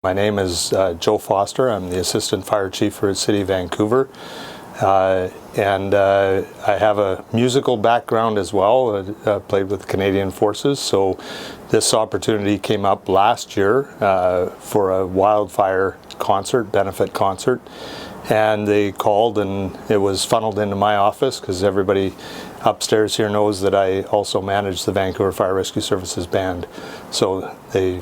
My name is Joe Foster. I'm the Assistant Fire Chief for the City of Vancouver. And I have a musical background as well. I played with the Canadian Forces, so this opportunity came up last year for a wildfire concert, benefit concert. And they called and it was funneled into my office because everybody upstairs here knows that I also manage the Vancouver Fire Rescue Services Band. So they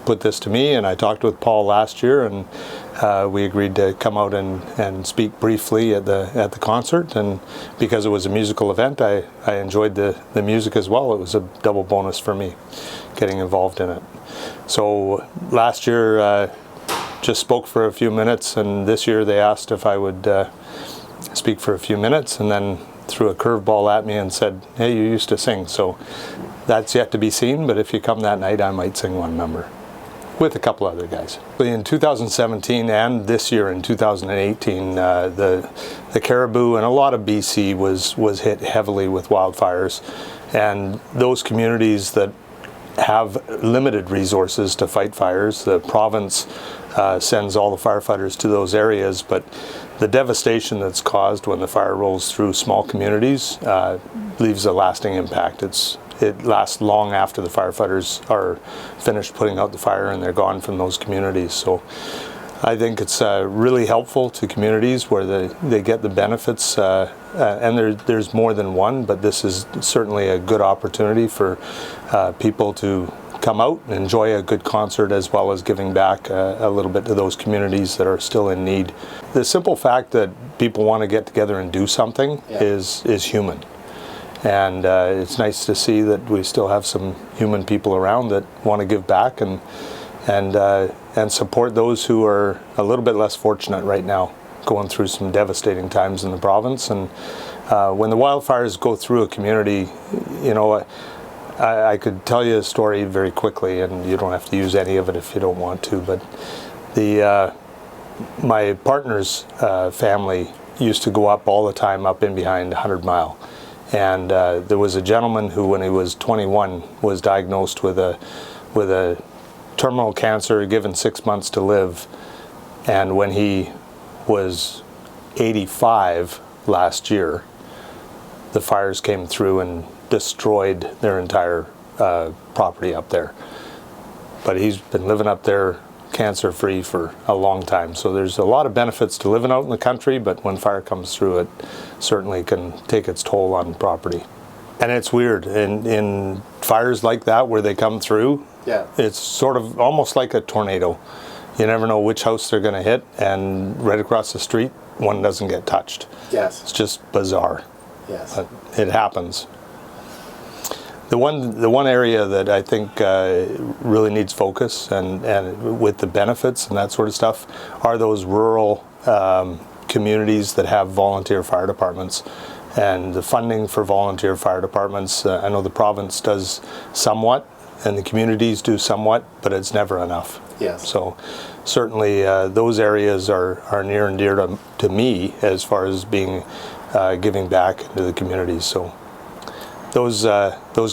put this to me, and I talked with Paul last year, and we agreed to come out and speak briefly at the concert. And because it was a musical event, I enjoyed the music as well. It was a double bonus for me getting involved in it. So last year just spoke for a few minutes, and this year they asked if I would speak for a few minutes, and then threw a curveball at me and said, "Hey, you used to sing." So that's yet to be seen, but if you come that night, I might sing one number with a couple other guys. In 2017 and this year in 2018, the Cariboo and a lot of BC was hit heavily with wildfires, and those communities that have limited resources to fight fires, the province sends all the firefighters to those areas, but the devastation that's caused when the fire rolls through small communities leaves a lasting impact. It lasts long after the firefighters are finished putting out the fire and they're gone from those communities. So I think it's really helpful to communities where they get the benefits, and there's more than one, but this is certainly a good opportunity for people to come out and enjoy a good concert, as well as giving back a little bit to those communities that are still in need. The simple fact that people want to get together and do something is human. And it's nice to see that we still have some human people around that want to give back and support those who are a little bit less fortunate right now, going through some devastating times in the province. And when the wildfires go through a community, you know, I could tell you a story very quickly, and you don't have to use any of it if you don't want to. But my partner's family used to go up all the time up in behind 100 Mile. And there was a gentleman who, when he was 21, was diagnosed with a terminal cancer, given 6 months to live. And when he was 85 last year, the fires came through and destroyed their entire property up there. But he's been living up there cancer-free for a long time. So there's a lot of benefits to living out in the country, but when fire comes through, it certainly can take its toll on property. And it's weird, in fires like that where they come through, it's sort of almost like a tornado. You never know which house they're going to hit, and right across the street, one doesn't get touched. Yes. It's just bizarre. Yes. But it happens. The one area that I think really needs focus and with the benefits and that sort of stuff are those rural communities that have volunteer fire departments, and the funding for volunteer fire departments. I know the province does somewhat and the communities do somewhat, but it's never enough. Yes. So certainly those areas are near and dear to me as far as being giving back to the communities. So those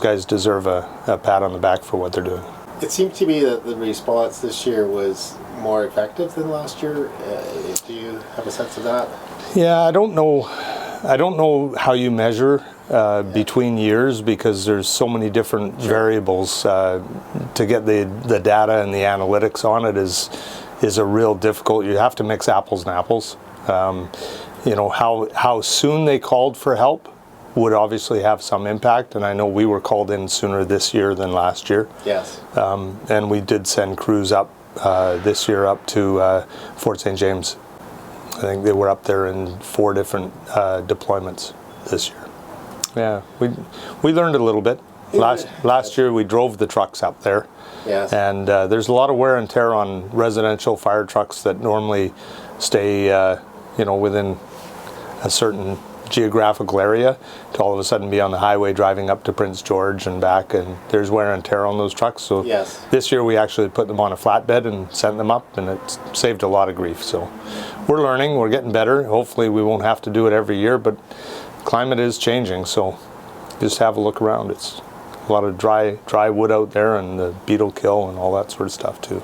guys deserve a pat on the back for what they're doing. It seemed to me that the response this year was more effective than last year. Do you have a sense of that? Yeah, I don't know how you measure between years, because there's so many different variables. To get the data and the analytics on it is a real difficult. You have to mix apples and apples. You know, how soon they called for help would obviously have some impact, and I know we were called in sooner this year than last year. Yes. And we did send crews up this year up to Fort St. James. I think they were up there in 4 different deployments this year. Yeah, we learned a little bit. Last year we drove the trucks up there. Yes. And there's a lot of wear and tear on residential fire trucks that normally stay you know, within a certain geographical area, to all of a sudden be on the highway driving up to Prince George and back, and there's wear and tear on those trucks. So this year we actually put them on a flatbed and sent them up, and it saved a lot of grief. So we're learning, we're getting better. Hopefully we won't have to do it every year, but climate is changing, so just have a look around. It's a lot of dry wood out there, and the beetle kill and all that sort of stuff too.